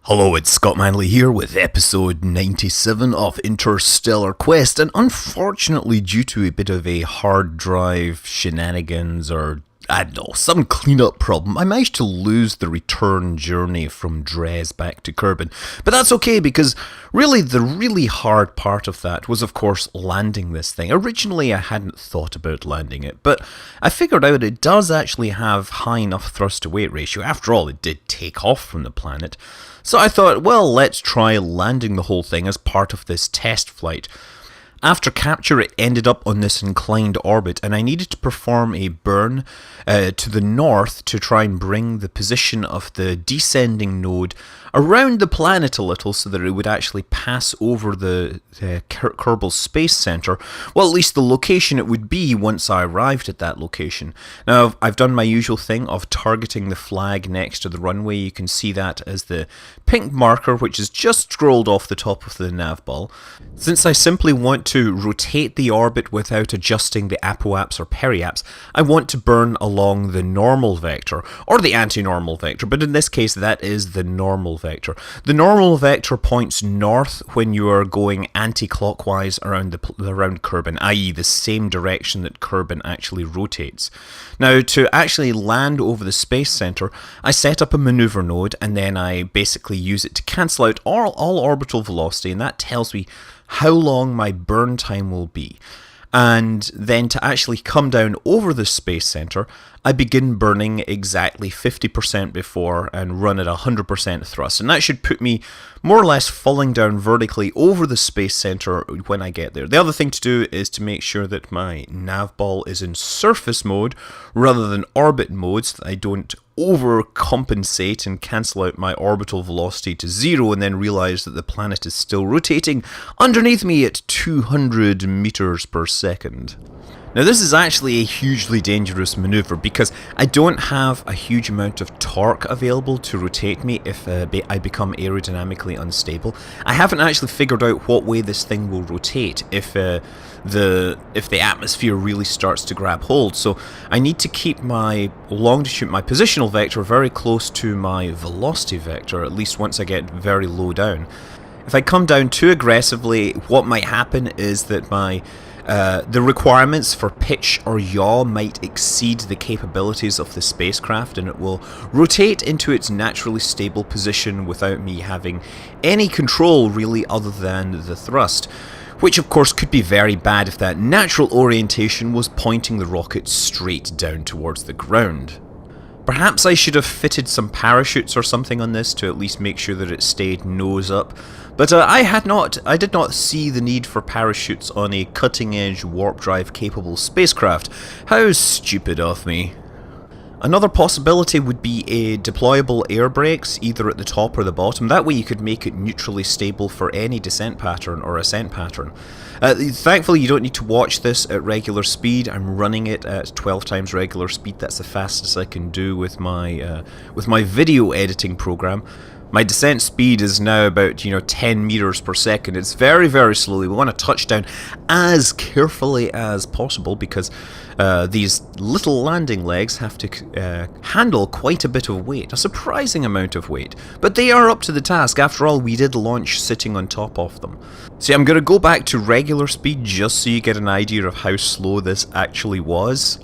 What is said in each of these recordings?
Hello, it's Scott Manley here with episode 97 of Interstellar Quest, and unfortunately due to a bit of a hard drive shenanigans or, I don't know, some cleanup problem, I managed to lose the return journey from Dres back to Kerbal. But that's okay, because really the really hard part of that was, of course, landing this thing. Originally I hadn't thought about landing it, but I figured out it does actually have high enough thrust to weight ratio. After all, it did take off from the planet. So I thought, well, let's try landing the whole thing as part of this test flight. After capture, it ended up on this inclined orbit, and I needed to perform a burn to the north to try and bring the position of the descending node around the planet a little so that it would actually pass over the Kerbal Space Center. Well, at least the location it would be once I arrived at that location. Now, I've done my usual thing of targeting the flag next to the runway. You can see that as the pink marker, which is just scrolled off the top of the nav ball. Since I simply want to rotate the orbit without adjusting the apoapse or periapse, I want to burn along the normal vector, or the anti-normal vector, but in this case that is the normal vector. The normal vector points north when you are going anti-clockwise around Kerbal, i.e. the same direction that Kerbal actually rotates. Now, to actually land over the space center, I set up a maneuver node, and then I basically use it to cancel out all orbital velocity, and that tells me how long my burn time will be. And then to actually come down over the space center, I begin burning exactly 50% before and run at 100% thrust. And that should put me more or less falling down vertically over the space center when I get there. The other thing to do is to make sure that my nav ball is in surface mode rather than orbit mode, so that I don't overcompensate and cancel out my orbital velocity to zero and then realize that the planet is still rotating underneath me at 200 meters per second. Now, this is actually a hugely dangerous maneuver because I don't have a huge amount of torque available to rotate me if I become aerodynamically unstable. I haven't actually figured out what way this thing will rotate if the atmosphere really starts to grab hold. So I need to keep my longitude, my positional vector, very close to my velocity vector, at least once I get very low down. If I come down too aggressively, what might happen is that the requirements for pitch or yaw might exceed the capabilities of the spacecraft, and it will rotate into its naturally stable position without me having any control really other than the thrust, which of course could be very bad if that natural orientation was pointing the rocket straight down towards the ground. Perhaps I should have fitted some parachutes or something on this to at least make sure that it stayed nose up, but I did not see the need for parachutes on a cutting-edge warp drive capable spacecraft. How stupid of me. Another possibility would be a deployable air brakes, either at the top or the bottom. That way you could make it neutrally stable for any descent pattern or ascent pattern. Thankfully you don't need to watch this at regular speed. I'm running it at 12 times regular speed. That's the fastest I can do with my video editing program. My descent speed is now about 10 meters per second. It's very, very slowly. We want to touch down as carefully as possible because these little landing legs have to handle quite a bit of weight, a surprising amount of weight. But they are up to the task. After all, we did launch sitting on top of them. See, I'm going to go back to regular speed just so you get an idea of how slow this actually was.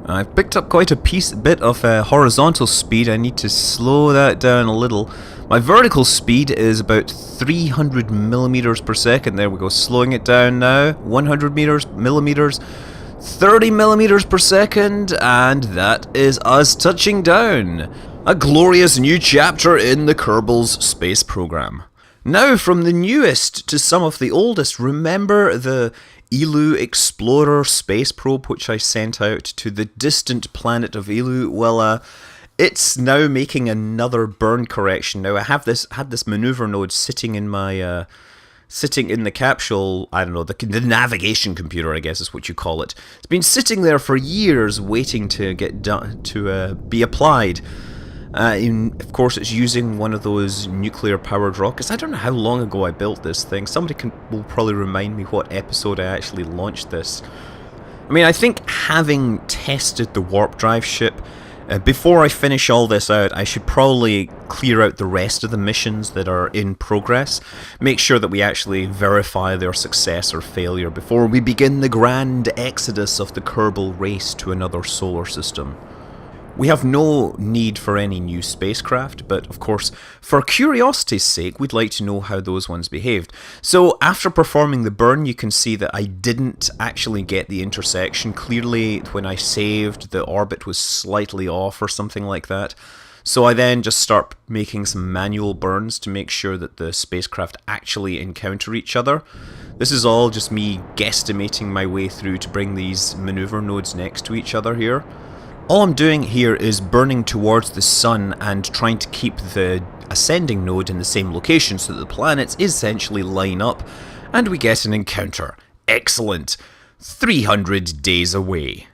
I've picked up quite a bit of horizontal speed. I need to slow that down a little. My vertical speed is about 300 millimeters per second. There we go, slowing it down now. 100 millimeters, 30 millimeters per second, and that is us touching down. A glorious new chapter in the Kerbal's space program. Now, from the newest to some of the oldest, remember the Eeloo Explorer space probe which I sent out to the distant planet of Eeloo? Well, it's now making another burn correction. Now I had this maneuver node sitting in my sitting in the capsule. I don't know, the navigation computer, I guess is what you call it. It's been sitting there for years waiting to get done, to be applied. Of course, it's using one of those nuclear-powered rockets. I don't know how long ago I built this thing. Somebody will probably remind me what episode I actually launched this. I mean, I think having tested the warp drive ship, Before I finish all this out, I should probably clear out the rest of the missions that are in progress. Make sure that we actually verify their success or failure before we begin the grand exodus of the Kerbal race to another solar system. We have no need for any new spacecraft, but of course, for curiosity's sake, we'd like to know how those ones behaved. So after performing the burn, you can see that I didn't actually get the intersection. Clearly, when I saved, the orbit was slightly off or something like that. So I then just start making some manual burns to make sure that the spacecraft actually encounter each other. This is all just me guesstimating my way through to bring these maneuver nodes next to each other here. All I'm doing here is burning towards the sun and trying to keep the ascending node in the same location so that the planets essentially line up and we get an encounter. Excellent. 300 days away.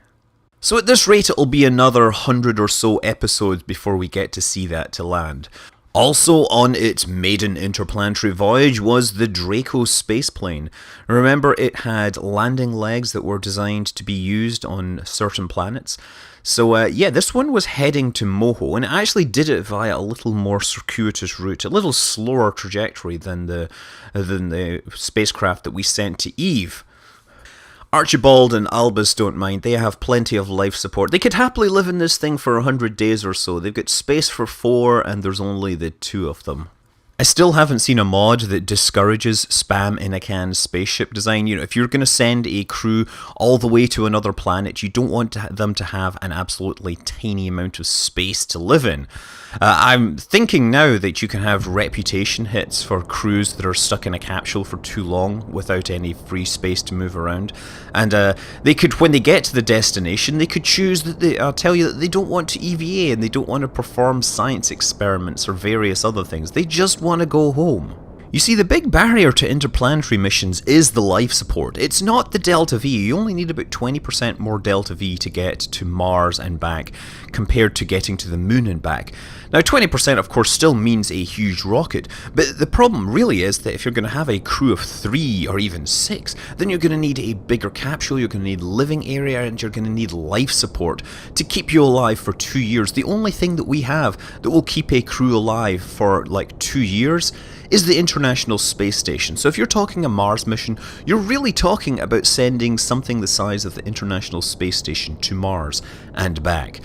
So at this rate it'll be another 100 or so episodes before we get to see that to land. Also on its maiden interplanetary voyage was the Draco spaceplane. Remember, it had landing legs that were designed to be used on certain planets. So yeah, this one was heading to Moho, and it actually did it via a little more circuitous route, a little slower trajectory than the spacecraft that we sent to Eve. Archibald and Albus don't mind, they have plenty of life support. They could happily live in this thing for 100 days or so. They've got space for 4 and there's only the 2 of them. I still haven't seen a mod that discourages spam in a can spaceship design. You know, if you're going to send a crew all the way to another planet, you don't want them to have an absolutely tiny amount of space to live in. I'm thinking now that you can have reputation hits for crews that are stuck in a capsule for too long without any free space to move around. And they could, when they get to the destination, they could choose that they tell you that they don't want to EVA and they don't want to perform science experiments or various other things. They just want to go home. You see, the big barrier to interplanetary missions is the life support. It's not the Delta V. You only need about 20% more Delta V to get to Mars and back compared to getting to the Moon and back. Now 20% of course still means a huge rocket, but the problem really is that if you're going to have a crew of 3 or even 6, then you're going to need a bigger capsule, you're going to need living area, and you're going to need life support to keep you alive for 2 years. The only thing that we have that will keep a crew alive for like 2 years is the International Space Station. So if you're talking a Mars mission, you're really talking about sending something the size of the International Space Station to Mars and back.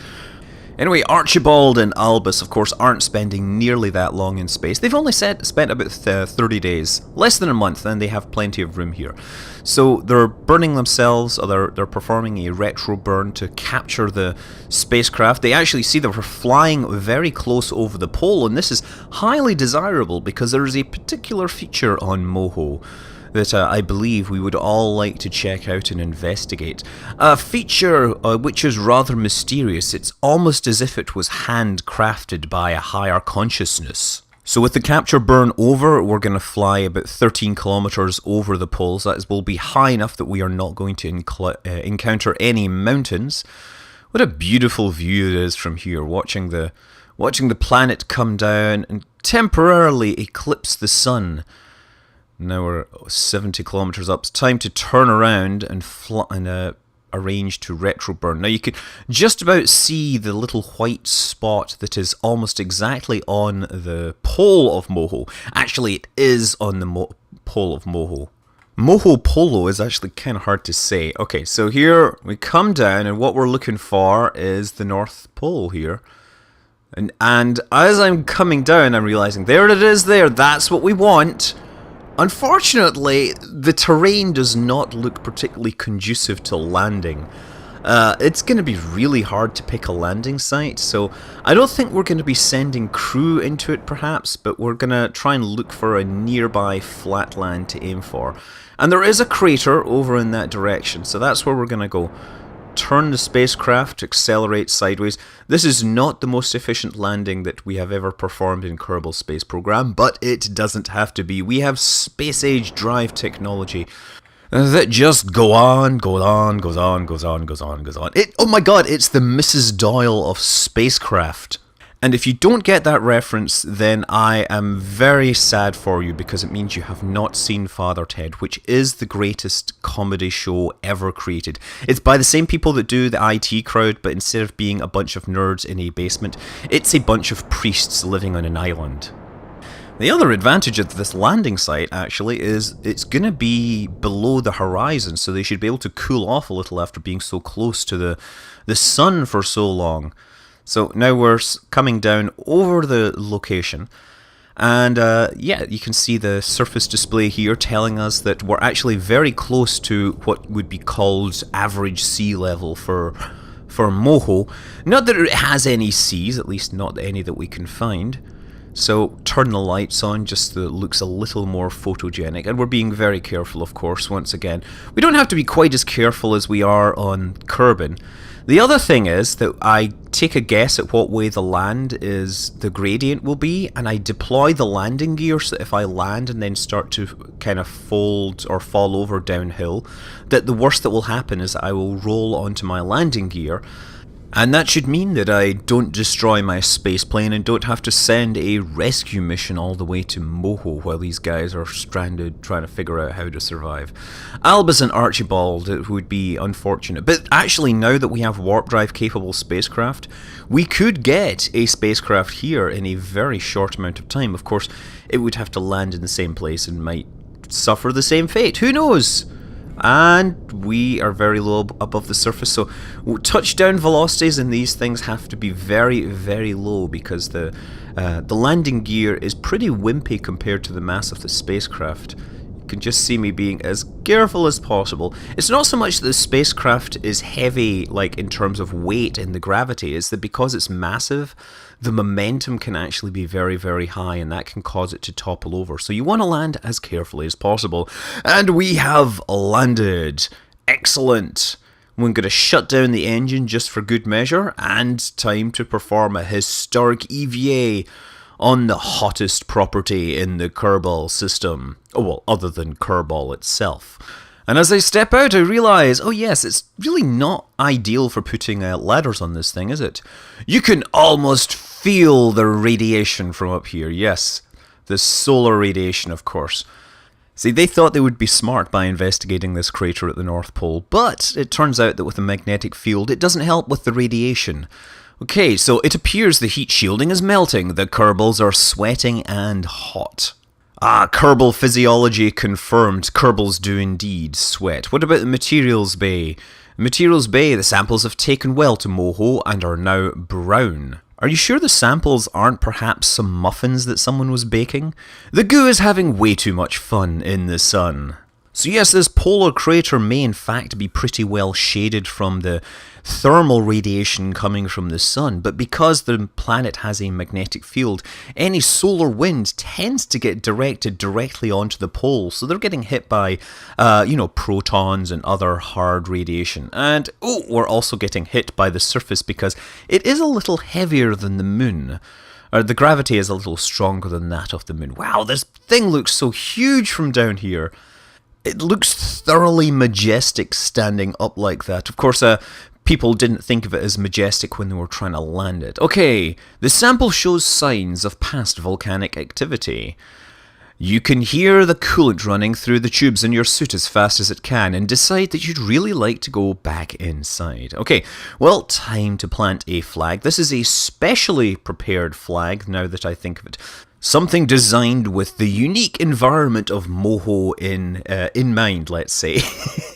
Anyway, Archibald and Albus, of course, aren't spending nearly that long in space. They've only spent about 30 days, less than a month, and they have plenty of room here. So they're burning themselves, or they're performing a retro burn to capture the spacecraft. They actually see that we're flying very close over the pole, and this is highly desirable because there is a particular feature on Moho that I believe we would all like to check out and investigate. A feature which is rather mysterious. It's almost as if it was handcrafted by a higher consciousness. So with the capture burn over, we're going to fly about 13 kilometers over the poles. That will be high enough that we are not going to encounter any mountains. What a beautiful view it is from here, watching the planet come down and temporarily eclipse the sun. Now we're 70 kilometers up. It's time to turn around and arrange to retroburn. Now you can just about see the little white spot that is almost exactly on the pole of Moho. Actually, it is on the pole of Moho. Moho Polo is actually kind of hard to say. Okay, so here we come down, and what we're looking for is the North Pole here. And as I'm coming down, I'm realizing there it is there. That's what we want. Unfortunately, the terrain does not look particularly conducive to landing. It's going to be really hard to pick a landing site, so I don't think we're going to be sending crew into it perhaps, but we're going to try and look for a nearby flat land to aim for. And there is a crater over in that direction, so that's where we're going to go. Turn the spacecraft to accelerate sideways. This is not the most efficient landing that we have ever performed in Kerbal Space Program, but it doesn't have to be. We have space-age drive technology that just goes on. Oh my god, it's the Mrs. Doyle of spacecraft. And if you don't get that reference, then I am very sad for you, because it means you have not seen Father Ted, which is the greatest comedy show ever created. It's by the same people that do the IT Crowd, but instead of being a bunch of nerds in a basement, it's a bunch of priests living on an island. The other advantage of this landing site, actually, is it's going to be below the horizon, so they should be able to cool off a little after being so close to the sun for so long. So now we're coming down over the location, and yeah, you can see the surface display here telling us that we're actually very close to what would be called average sea level for Moho. Not that it has any seas, at least not any that we can find. So turn the lights on just so it looks a little more photogenic, and we're being very careful, of course, once again. We don't have to be quite as careful as we are on Kerbal. The other thing is that I take a guess at what way the land is, the gradient will be, and I deploy the landing gear so that if I land and then start to kind of fold or fall over downhill, that the worst that will happen is I will roll onto my landing gear. And that should mean that I don't destroy my spaceplane and don't have to send a rescue mission all the way to Moho while these guys are stranded trying to figure out how to survive. Albus and Archibald, it would be unfortunate. But actually, now that we have warp drive capable spacecraft, we could get a spacecraft here in a very short amount of time. Of course, it would have to land in the same place and might suffer the same fate. Who knows? And we are very low above the surface, so touchdown velocities in these things have to be very, very low, because the landing gear is pretty wimpy compared to the mass of the spacecraft. You can just see me being as careful as possible. It's not so much that the spacecraft is heavy, like in terms of weight and the gravity, it's that because it's massive, the momentum can actually be very, very high, and that can cause it to topple over. So you want to land as carefully as possible. And we have landed. Excellent. We're going to shut down the engine just for good measure, and time to perform a historic EVA on the hottest property in the Kerbal system. Oh, well, other than Kerbal itself. And as I step out, I realise, oh yes, it's really not ideal for putting ladders on this thing, is it? You can almost feel the radiation from up here, yes. The solar radiation, of course. See, they thought they would be smart by investigating this crater at the North Pole, but it turns out that with a magnetic field, it doesn't help with the radiation. Okay, so it appears the heat shielding is melting, the Kerbals are sweating and hot. Ah, Kerbal physiology confirmed. Kerbals do indeed sweat. What about the materials bay? Materials bay, the samples have taken well to Moho and are now brown. Are you sure the samples aren't perhaps some muffins that someone was baking? The goo is having way too much fun in the sun. So yes, this polar crater may in fact be pretty well shaded from the thermal radiation coming from the sun, but because the planet has a magnetic field, any solar wind tends to get directed directly onto the pole, so they're getting hit by, protons and other hard radiation. And, we're also getting hit by the surface because it is a little heavier than the moon. Or the gravity is a little stronger than that of the moon. Wow, this thing looks so huge from down here. It looks thoroughly majestic standing up like that. Of course, people didn't think of it as majestic when they were trying to land it. Okay, the sample shows signs of past volcanic activity. You can hear the coolant running through the tubes in your suit as fast as it can and decide that you'd really like to go back inside. Okay, well, time to plant a flag. This is a specially prepared flag, now that I think of it. Something designed with the unique environment of Moho in mind, let's say.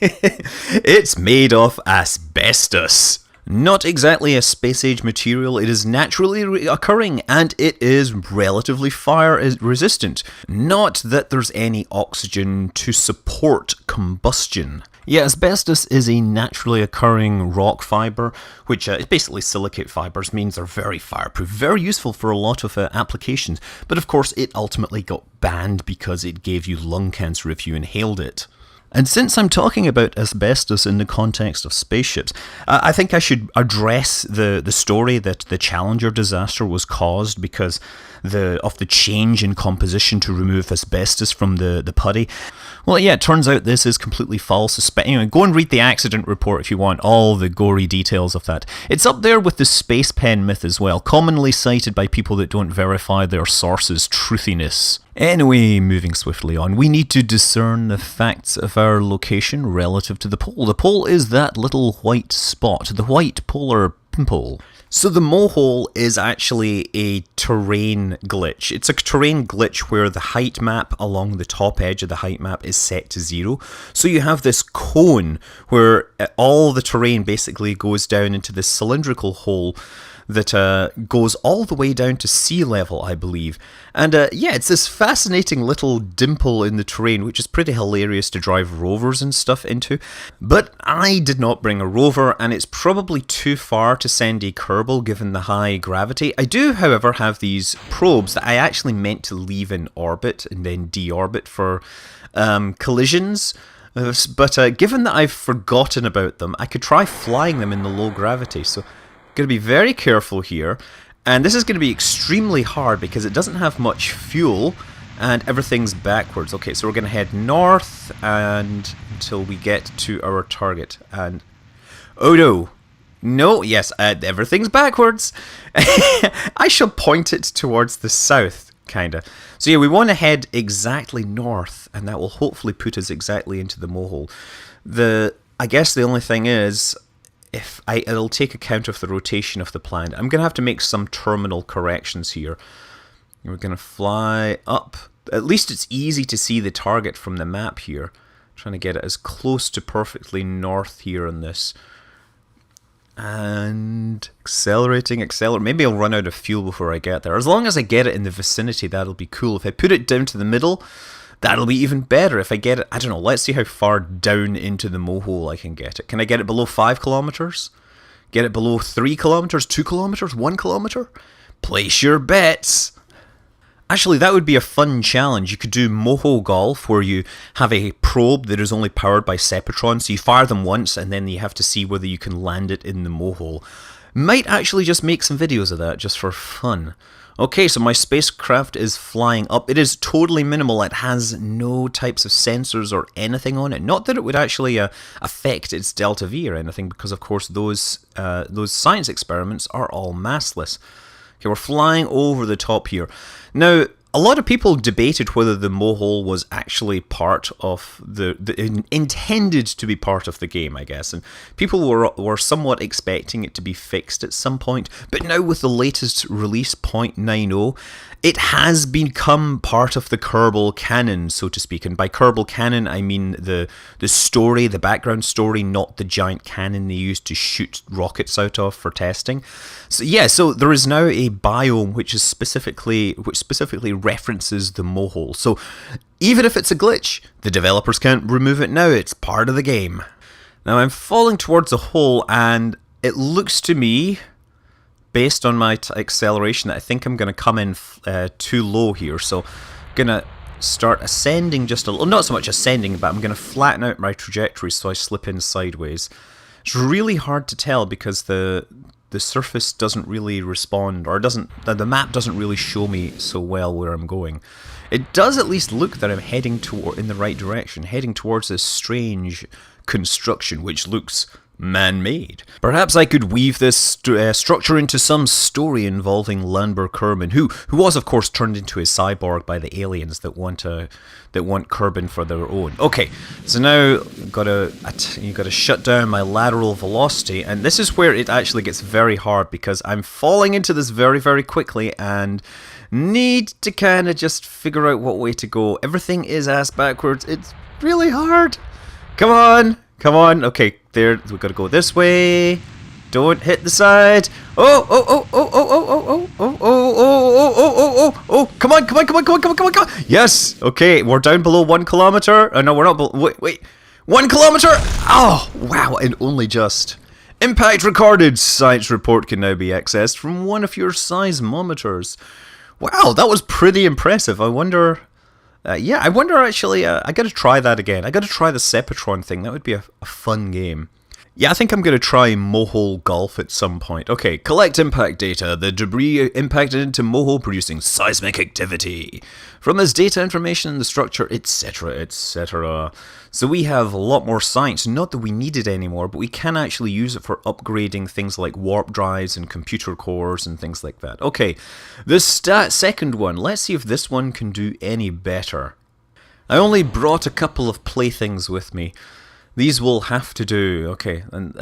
It's made of asbestos. Not exactly a space-age material, it is naturally occurring, and it is relatively fire-resistant. Not that there's any oxygen to support combustion. Yeah, asbestos is a naturally occurring rock fibre, which is basically silicate fibres, means they're very fireproof, very useful for a lot of applications. But of course, it ultimately got banned because it gave you lung cancer if you inhaled it. And since I'm talking about asbestos in the context of spaceships, I think I should address the story that the Challenger disaster was caused because of the change in composition to remove asbestos from the putty. Well, yeah, it turns out this is completely false. Anyway, go and read the accident report if you want all the gory details of that. It's up there with the space pen myth as well, commonly cited by people that don't verify their sources' truthiness. Anyway, moving swiftly on, we need to discern the facts of our location relative to the pole. The pole is that little white spot, the white polar pimple. So the Moho is actually a terrain glitch. It's a terrain glitch where the height map along the top edge of the height map is set to 0. So you have this cone where all the terrain basically goes down into this cylindrical hole that goes all the way down to sea level, I believe. And yeah, it's this fascinating little dimple in the terrain, which is pretty hilarious to drive rovers and stuff into. But I did not bring a rover, and it's probably too far to send a Kerbal given the high gravity. I do, however, have these probes that I actually meant to leave in orbit and then deorbit for collisions. But given that I've forgotten about them, I could try flying them in the low gravity. So going to be very careful here, and this is going to be extremely hard because it doesn't have much fuel and everything's backwards. Okay, so we're going to head north and until we get to our target, and oh no, yes, everything's backwards. I shall point it towards the south, kinda. So yeah, we want to head exactly north, and that will hopefully put us exactly into the Moho. I guess the only thing is, it'll take account of the rotation of the planet. I'm going to have to make some terminal corrections here. We're going to fly up. At least it's easy to see the target from the map here. Trying to get it as close to perfectly north here on this. And accelerating. Maybe I'll run out of fuel before I get there. As long as I get it in the vicinity, that'll be cool. If I put it down to the middle, that'll be even better. If I get it, I don't know, let's see how far down into the Moho I can get it. Can I get it below 5 kilometers? Get it below 3 kilometers, 2 kilometers, 1 kilometer? Place your bets. Actually, that would be a fun challenge. You could do Moho Golf, where you have a probe that is only powered by Separatrons, so you fire them once and then you have to see whether you can land it in the Moho. Might actually just make some videos of that just for fun. Okay, so my spacecraft is flying up. It is totally minimal. It has no types of sensors or anything on it. Not that it would actually affect its delta V or anything, because of course those science experiments are all massless. Okay, we're flying over the top here. Now, a lot of people debated whether the Moho was actually part of intended to be part of the game, I guess, and people were somewhat expecting it to be fixed at some point. But now with the latest release 0.90, it has become part of the Kerbal canon, so to speak. And by Kerbal canon, I mean the story, the background story, not the giant cannon they used to shoot rockets out of for testing. So yeah, so there is now a biome which specifically references the Moho. So even if it's a glitch, the developers can't remove it now. It's part of the game. Now I'm falling towards a hole, and it looks to me, based on my acceleration, that I think I'm going to come in too low here. So I'm going to start ascending just a little. Not so much ascending, but I'm going to flatten out my trajectory so I slip in sideways. It's really hard to tell because the surface doesn't really respond, or the map doesn't really show me so well where I'm going. It does at least look that I'm heading in the right direction, heading towards this strange construction which looks man-made. Perhaps I could weave this structure into some story involving Lambert Kerman, who was of course turned into a cyborg by the aliens that want Kerbin for their own. Okay, so now you got to shut down my lateral velocity, and this is where it actually gets very hard because I'm falling into this very, very quickly and need to kind of just figure out what way to go. Everything is ass backwards. It's really hard. Come on. Okay, there, we've got to go this way. Don't hit the side. Oh, come on. Yes. Okay, we're down below 1 kilometer. Oh, no, we're not. Wait. 1 kilometer. Oh, wow, and only just. Impact recorded. Science report can now be accessed from one of your seismometers. Wow, that was pretty impressive. I wonder Yeah, I wonder actually, I gotta try that again. I gotta try the Sepatron thing. That would be a fun game. Yeah, I think I'm going to try Moho Golf at some point. Okay, collect impact data. The debris impacted into Moho producing seismic activity. From this data information in the structure, etc, etc. So we have a lot more science. Not that we need it anymore, but we can actually use it for upgrading things like warp drives and computer cores and things like that. Okay, the second one. Let's see if this one can do any better. I only brought a couple of playthings with me. These will have to do. Okay, and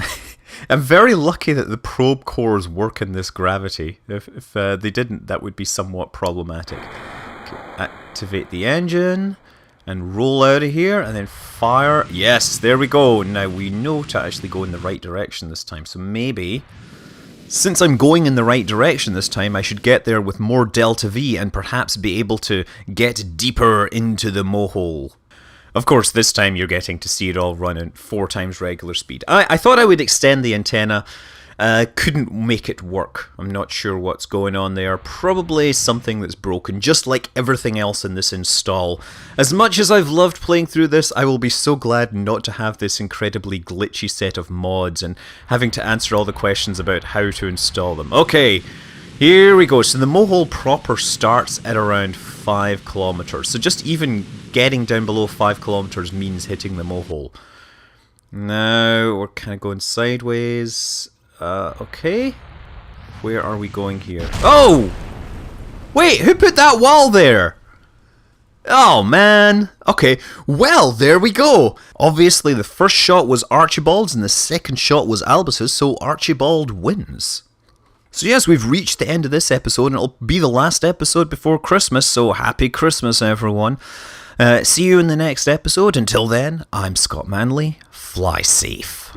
I'm very lucky that the probe cores work in this gravity. If they didn't, that would be somewhat problematic. Okay, activate the engine and roll out of here and then fire. Yes, there we go. Now we know to actually go in the right direction this time. So maybe, since I'm going in the right direction this time, I should get there with more delta V and perhaps be able to get deeper into the Moho. Of course, this time you're getting to see it all run at 4 times regular speed. I thought I would extend the antenna. Couldn't make it work. I'm not sure what's going on there. Probably something that's broken, just like everything else in this install. As much as I've loved playing through this, I will be so glad not to have this incredibly glitchy set of mods and having to answer all the questions about how to install them. Okay, here we go. So the Moho proper starts at around 5 kilometers. So just even getting down below 5 kilometers means hitting the Moho. Now we're kind of going sideways. Okay. Where are we going here? Oh! Wait, who put that wall there? Oh, man. Okay, well, there we go. Obviously, the first shot was Archibald's and the second shot was Albus's, so Archibald wins. So yes, we've reached the end of this episode, and it'll be the last episode before Christmas, so happy Christmas, everyone. See you in the next episode. Until then, I'm Scott Manley. Fly safe.